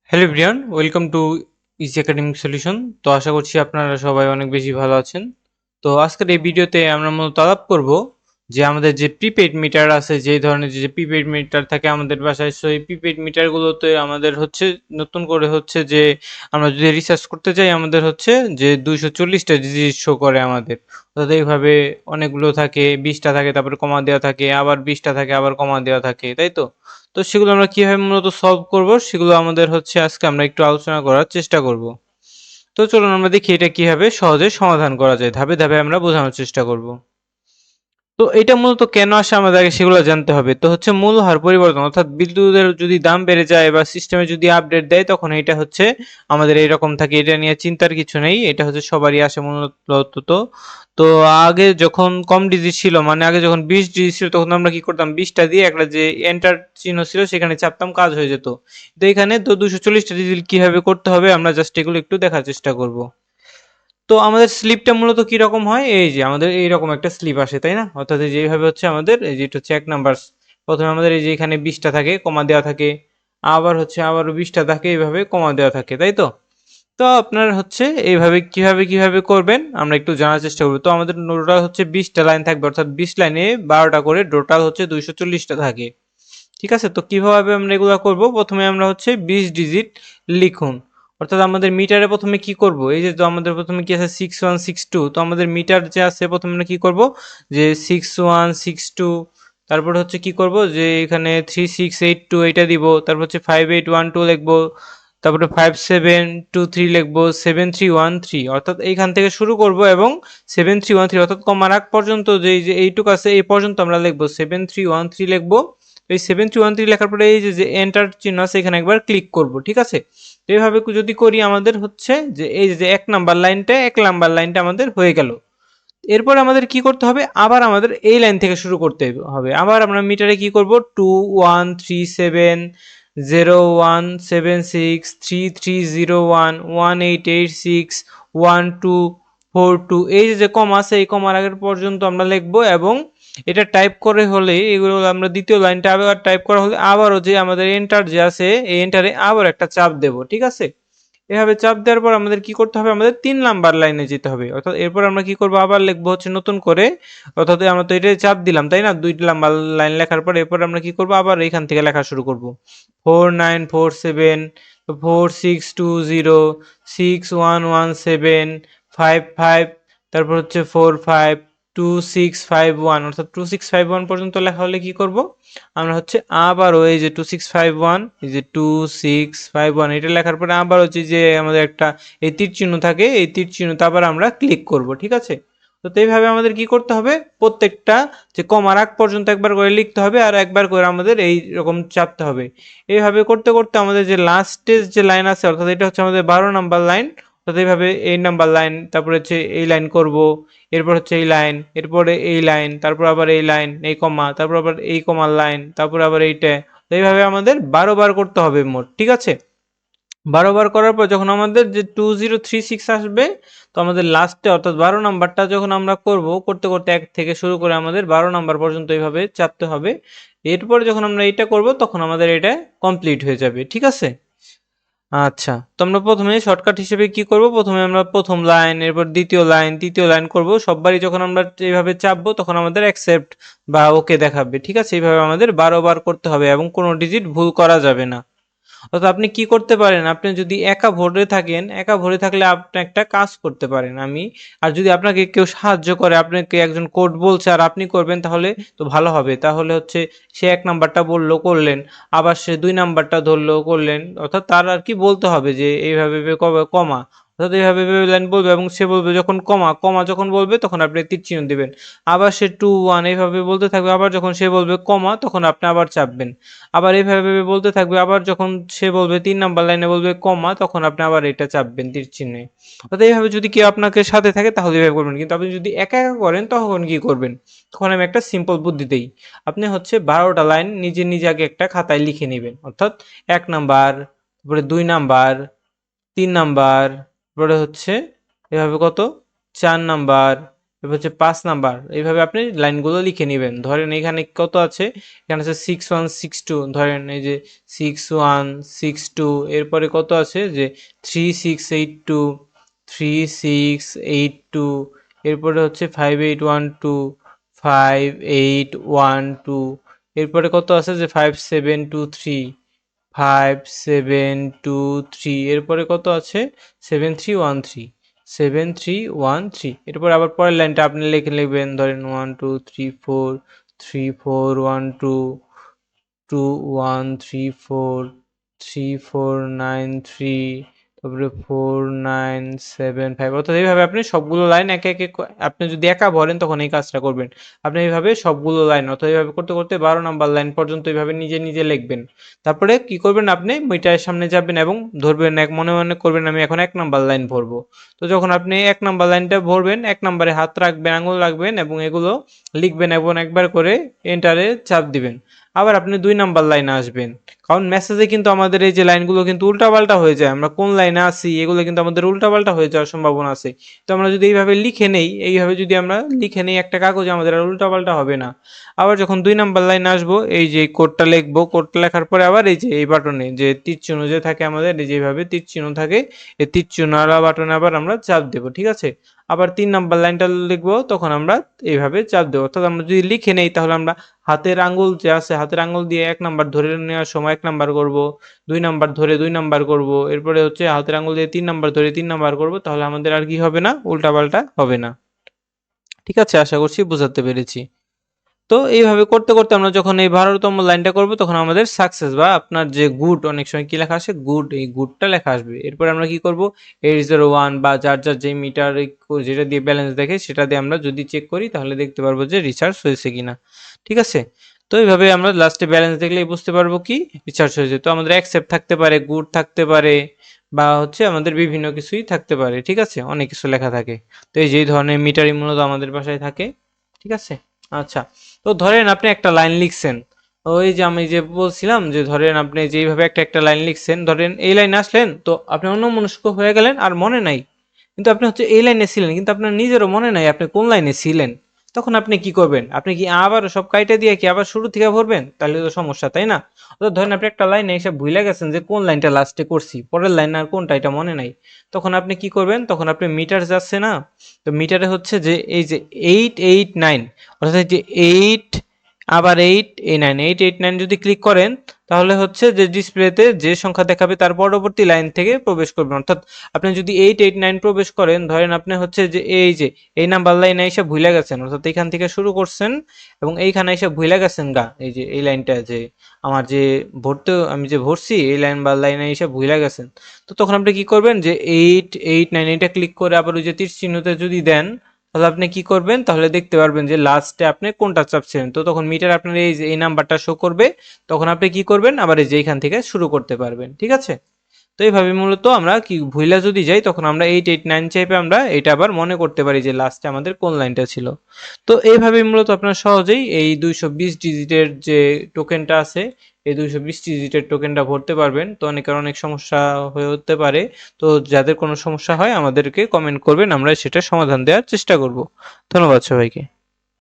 Hello everyone, welcome to easy academic solution. তো আশা করছি আপনারা সবাই অনেক বেশি ভালো আছেন। তো আজকের এই ভিডিওতে আমরা মূলত আলাপ করব যে আমাদের যে প্রিপেইড মিটার আছে, যে ধরনের যে প্রিপেইড মিটার থাকে আমাদের বাসায়, সো এই প্রিপেইড মিটারগুলোতে আমাদের হচ্ছে নতুন করে হচ্ছে যে আমরা যদি রিসার্চ করতে চাই আমাদের হচ্ছে যে 240টা ডিজিট শো করে আমাদের। অর্থাৎ এইভাবে অনেকগুলো থাকে, 20টা থাকে, তারপরে কমা দেওয়া থাকে, আবার 20টা থাকে, আবার কমা দেওয়া থাকে, তাই তো? তো সেগুলো আমরা কিভাবে মূলত সলভ করব সেগুলো আমাদের হচ্ছে আজকে আমরা একটু আলোচনা করার চেষ্টা করব। তো চলুন আমরা দেখি এটা কিভাবে সহজে সমাধান করা যায়, ধাপে ধাপে আমরা বোঝানোর চেষ্টা করব। তো এটা মূলত কেন আসে আমাদের আগে সেগুলো জানতে হবে। তো হচ্ছে মূল হার পরিবর্তন, অর্থাৎ বিদ্যুতের যদি দাম বেড়ে যায় বা সিস্টেমে যদি আপডেট দেয় তখন এটা হচ্ছে আমাদের এইরকম থাকে। এটা নিয়ে চিন্তার কিছু নেই, এটা হচ্ছে সবারই আসে মূলত। তো আগে যখন কম ডিজিট ছিল, মানে আগে যখন 20 ডিজিট ছিল, তখন আমরা কি করতাম, 20টা দিয়ে একটা যে এন্টার চিহ্ন ছিল সেখানে চাপতাম, কাজ হয়ে যেত। তো এখানে তো 240টা ডিজিট কিভাবে করতে হবে আমরা জাস্ট এগুলো একটু দেখার চেষ্টা করব। তো আমাদের স্লিপটা মূলত কিরকম হয়, এই যে আমাদের এইরকম একটা স্লিপ আসে, তাই না? অর্থাৎ এই যেভাবে হচ্ছে আমাদের এই যে এটা হচ্ছে 1 নাম্বার। প্রথমে আমাদের এই যে এখানে 20টা থাকে, কমা দেওয়া থাকে, আবার হচ্ছে আবারও 20টা থাকে, এইভাবে কমা দেওয়া থাকে, তাই তো? তো আপনার হচ্ছে এইভাবে কিভাবে করবেন আমরা একটু জানার চেষ্টা করব। তো আমাদের টোটাল হচ্ছে 20টা লাইন থাকবে, অর্থাৎ 20 লাইনে 12টা করে টোটাল হচ্ছে 240টা থাকে। ঠিক আছে, তো কিভাবে আমরা এগুলো করব, প্রথমে আমরা হচ্ছে 20 ডিজিট লিখুন। অর্থাৎ আমাদের মিটারে প্রথমে কি করব, এই যে তো আমাদের প্রথমে কি আছে 6162, তো আমাদের মিটার যে আছে প্রথমে আমরা কি করব যে 6162, তারপর হচ্ছে কি করব যে এখানে 3682 এটা দিব, তারপর হচ্ছে 5812 লিখবো, তারপরে 5723 লিখবো, 7313, অর্থাৎ এইখান থেকে শুরু করব এবং 7313 অর্থাৎ কমার আগ পর্যন্ত যে এই যে এইটুকু আছে এই পর্যন্ত আমরা লিখবো, 7313 লিখবো। এই 7313 লেখার পরে এই যে এন্টার চিহ্ন আছে এখানে একবার ক্লিক করব, ঠিক আছে? তো এইভাবে যদি করি আমাদের হচ্ছে যে এই যে 1 নাম্বার লাইনটা আমাদের হয়ে গেল। এরপর আমাদের কি করতে হবে, আবার আমাদের এই লাইন থেকে শুরু করতে হবে। আবার আমরা মিটারে কি করব, 2137 016330118861242, এই যে কমা আছে এই কমার আগের পর্যন্ত আমরা লিখবো এবং এটা টাইপ করে হলে এগুলো আমরা দ্বিতীয় লাইনটা আবার টাইপ করা হলে আবারও যে আমাদের এন্টার যে আছে এই এন্টারে আবার একটা চাপ দেব, ঠিক আছে? এভাবে চাপ দেওয়ার পর আমাদের কি করতে হবে, আমাদের 3 নাম্বার লাইনে যেতে হবে। অর্থাৎ এরপর আমরা কি করব, আবার লিখবো হচ্ছে নতুন করে। অর্থাৎ আমরা তো এটাই চাপ দিলাম, তাই না? 2 নাম্বার লাইন লেখার পর এরপর আমরা কি করব, আবার এখান থেকে লেখা শুরু করব। 4947 6111755, তারপর হচ্ছে 452651, অর্থাৎ 2651 পর্যন্ত লেখা হলে কি করব আমরা হচ্ছে আবারও এই যে 2651, এই যে 2651 এটা লেখার পরে আবার হচ্ছে যে আমাদের একটা এই তীর চিহ্ন থাকে, এই তীর চিহ্নতে আবার আমরা ক্লিক করব, ঠিক আছে? তো এইভাবে আমাদের কি করতে হবে, প্রত্যেকটা যে কমার আগ পর্যন্ত একবার করে লিখতে হবে আর একবার করে আমাদের এই রকম চাপতে হবে। এইভাবে করতে করতে আমাদের যে লাস্টের যে লাইন আছে, অর্থাৎ এটা হচ্ছে আমাদের 12 নাম্বার লাইন। অর্থাৎ এইভাবে এই নাম্বার লাইন, তারপরে হচ্ছে এই লাইন করব, এরপর হচ্ছে এই লাইন, এরপরে এই লাইন, তারপর আবার এই লাইন, এই কমা, তারপর আবার এই কমার লাইন, তারপর আবার এইটা। তো এইভাবে আমাদের 12 বার করতে হবে মোট, ঠিক আছে? 12 বার করার পর যখন আমাদের যে 2036 আসবে, তো আমাদের লাস্টে অর্থাৎ 12 নাম্বারটা যখন আমরা করতে করতে এক থেকে শুরু করে আমাদের 12 নাম্বার পর্যন্ত এইভাবে চাপতে হবে। এরপরে যখন আমরা এটা করব তখন আমাদের এটা কমপ্লিট হয়ে যাবে, ঠিক আছে? আচ্ছা, তো আমরা প্রথমে শর্টকাট হিসেবে কি করব, প্রথমে আমরা প্রথম লাইন, এরপর দ্বিতীয় লাইন, তৃতীয় লাইন করব। সববারই যখন আমরা এইভাবে চাপবো তখন আমাদের অ্যাকসেপ্ট বা ওকে দেখাবে, ঠিক আছে? এইভাবে আমাদের 12 বার করতে হবে এবং কোনো ডিজিট ভুল করা যাবে না। অর্থাৎ আপনি কি করতে পারেন, আপনি যদি একা ভরে থাকেন, একা ভরে থাকলে আপনি একটা কাজ করতে পারেন, আর যদি আপনাকে কেউ সাহায্য করে, আপনাকে একজন কোড বলছে আর আপনি করবেন, তাহলে তো ভালো হবে। তাহলে হচ্ছে সে 1 নাম্বারটা বললো, করলেন, আবার সে 2 নাম্বারটা ধরলো, করলেন, অর্থাৎ তার আর কি বলতে হবে যে এইভাবে কবে কমা, অর্থাৎ এইভাবে লাইন বলবে এবং সে বলবে যখন কমা, কমা যখন বলবে তখন আপনি তীর চিহ্ন দিবেন। আবার সে 2 1 এইভাবে বলতে থাকবে, আবার যখন সে বলবে কমা তখন আপনি আবার চাপবেন। আবার এইভাবে বলতে থাকবে, আবার যখন সে বলবে 3 নাম্বার লাইনে বলবে কমা তখন আপনি আবার এটা চাপবেন তীর চিহ্নে। অর্থাৎ এইভাবে যদি কেউ আপনাকে সাথে থাকে তাহলে এইভাবে করবেন, কিন্তু আপনি যদি একা একা করেন তখন কি করবেন, তখন আমি একটা সিম্পল বুদ্ধি দেই। আপনি হচ্ছে 12টা লাইন নিজে নিজে আগে একটা খাতায় লিখে নেবেন, অর্থাৎ 1 নাম্বার, তারপরে 2 নাম্বার, 3 নাম্বার, তারপরে হচ্ছে এভাবে কত 4 নাম্বার, এরপর হচ্ছে 5 নাম্বার, এইভাবে আপনি লাইনগুলো লিখে নেবেন। ধরেন এখানে কত আছে, এখানে আছে 6162, ধরেন এই যে 6162, এরপরে কত আছে যে 3682, 3682, এরপরে হচ্ছে 5812, 5812, এরপরে কত আছে যে 5723, 5723, এরপরে কত আছে 7313, 7313, এরপর আবার পরের লাইনটা আপনি লিখে লিখবেন, ধরেন 1234, 3412, 2134, 3493, তারপরে 4975, অর্থাৎ এইভাবে আপনি সবগুলো লাইন একে একে আপনি যদি একা ভরেন তখন এই কাজটা করবেন। আপনি এইভাবে সবগুলো লাইন, অর্থাৎ এইভাবে করতে করতে 12 নাম্বার লাইন পর্যন্ত এইভাবে নিজে নিজে লিখবেন। তারপরে কি করবেন, আপনি মিটারের সামনে যাবেন এবং ধরবেন, এক মনে মনে করবেন আমি এখন 1 নাম্বার লাইন ভরবো। তো যখন আপনি 1 নাম্বার লাইনটা ভরবেন, 1 নাম্বারে হাত রাখবেন, আঙুল রাখবেন এবং এগুলো লিখবেন এবং একবার করে এন্টারে চাপ দিবেন। আবার আপনি 2 নাম্বার লাইনে আসবেন, কারণ মেসেজে কিন্তু আমাদের এই যে লাইনগুলো কিন্তু উল্টাপাল্টা হয়ে যায়, আমরা কোন লাইনে আছি এগুলো কিন্তু আমাদের উল্টাপাল্টা হয়ে যাওয়ার সম্ভাবনা আছে। তো আমরা যদি এইভাবে লিখে নেই, এইভাবে যদি আমরা লিখে নেই একটা কাগজে, আমাদের আর উল্টাপাল্টা হবে না। আবার যখন 2 নাম্বার লাইনে আসবো, এই যে কোডটা লিখবো, কোডটা লেখার পরে আবার এই যে এই বাটনে যে তীর চিহ্ন যে থাকে আমাদের, এই যেভাবে তীর চিহ্ন থাকে, এই তীর চিহ্ন বাটনে আবার আমরা চাপ দেবো, ঠিক আছে। আবার 3 নাম্বার লাইনটা লিখবো, তখন আমরা এইভাবে চাপ দেবো। অর্থাৎ আমরা যদি লিখে নেই তাহলে আমরা হাতের আঙ্গুল যে আছে, হাতের আঙ্গুল দিয়ে 1 নাম্বার ধরে নেওয়ার সময় 1 নাম্বার করব, 2 নাম্বার ধরে 2 নাম্বার করব, এরপরে হচ্ছে হাতের আঙ্গুল দিয়ে 3 নাম্বার ধরে 3 নাম্বার করব, তাহলে আমাদের আর কি হবে না, উল্টাপাল্টা হবে না। ঠিক আছে, আশা করছি বোঝাতে পেরেছি। তো এইভাবে করতে করতে আমরা যখন এই 12তম লাইনটা করব, তখন আমাদের সাকসেস বা আপনার যে গুড, অনেক সময় কি লেখা আসে গুড, এই গুডটা লেখা আসবে। এরপরে আমরা কি করব, 801 বা যার যার যে মিটার যেটা দিয়ে ব্যালেন্স দেখে সেটা দিয়ে আমরা যদি চেক করি তাহলে দেখতে পারবো যে রিচার্জ হয়েছে কিনা। ঠিক আছে, তো এইভাবে আমরা লাস্টে ব্যালেন্স দেখলেই বুঝতে পারবো কি রিচার্জ হয়েছে। তো আমাদের অ্যাকসেপ্ট থাকতে পারে, গুড থাকতে পারে, বা হচ্ছে আমাদের বিভিন্ন কিছুই থাকতে পারে। ঠিক আছে, অনেক কিছু লেখা থাকে। তো এই যে ধরনের মিটারই মূলত আমাদের বাসায় থাকে। ঠিক আছে, আচ্ছা। তো ধরেন আপনি একটা লাইন লিখছেন, ওই যে আমি যে বলছিলাম যে ধরেন আপনি যেইভাবে একটা একটা লাইন লিখছেন, ধরেন এই লাইনে আসলেন, তো আপনি অন্যমনস্ক হয়ে গেলেন আর মনে নাই, কিন্তু আপনি হচ্ছে এই লাইনে ছিলেন কিন্তু আপনার নিজেরও মনে নাই আপনি কোন লাইনে ছিলেন। তখন আপনি কি করবেন, আপনি কি আবার সব কাইটা দিয়ে কি আবার শুরু থেকে ভরবেন? তাহলে তো সমস্যা, তাই না? অর্থাৎ ধরেন আপনি একটা লাইনে এসে ভুলে গেছেন যে কোন লাইনটা লাস্টে করছি, পরের লাইন আর কোনটা এটা মনে নাই। তখন আপনি কি করবেন, তখন আপনি মিটার যাচ্ছে না, তো মিটারে হচ্ছে যে এই যে 889, অর্থাৎ যে 8 আবার 8 এই 9, 889 যদি ক্লিক করেন, তাহলে হচ্ছে যে ডিসপ্লেতে যে সংখ্যা দেখাবে তার পরবর্তী লাইন থেকে প্রবেশ করবেন। অর্থাৎ আপনি যদি 889 প্রবেশ করেন, ধরেন আপনি হচ্ছে যে এই যে এই নাম্বার লাইনে এসে ভুলে গেছেন, অর্থাৎ এখান থেকে শুরু করছেন এবং এইখানে এসে ভুলে গেছেন গা, এই যে এই লাইনটা যে আমার যে ভরতে আমি যে ভরছি এই লাইন বা লাইনে এসে ভুলে গেছেন। তো তখন আপনি কি করবেন, যে 889 এটা ক্লিক করে আবার ওই যে তীর চিহ্নতে যদি দেন, তাহলে আপনি কি করবেন, তাহলে দেখতে পারবেন যে লাস্টে আপনি কোনটা চাপছিলেন। তো তখন মিটার আপনার এই যে এই নাম্বারটা শো করবে, তখন আপনি কি করবেন, আবার এই যে এখান থেকে শুরু করতে পারবেন। ঠিক আছে, তো এইভাবে মূলত আমরা কি ভুইলা যদি যাই, তখন আমরা 889 চাইপে আমরা এটা আবার মনে করতে পারি যে লাস্টে আমাদের কোন লাইনটা ছিল। তো এইভাবে মূলত আপনার সহজেই এই 220 ডিজিটের যে টোকেনটা আছে, এই 220 ডিজিটের টোকেনটা ভরতে পারবেন। তো অনেকের অনেক সমস্যা হয়ে হতে পারে, তো যাদের কোনো সমস্যা হয় আমাদেরকে কমেন্ট করবেন, আমরা সেটা সমাধান দেওয়ার চেষ্টা করব। ধন্যবাদ সবাইকে।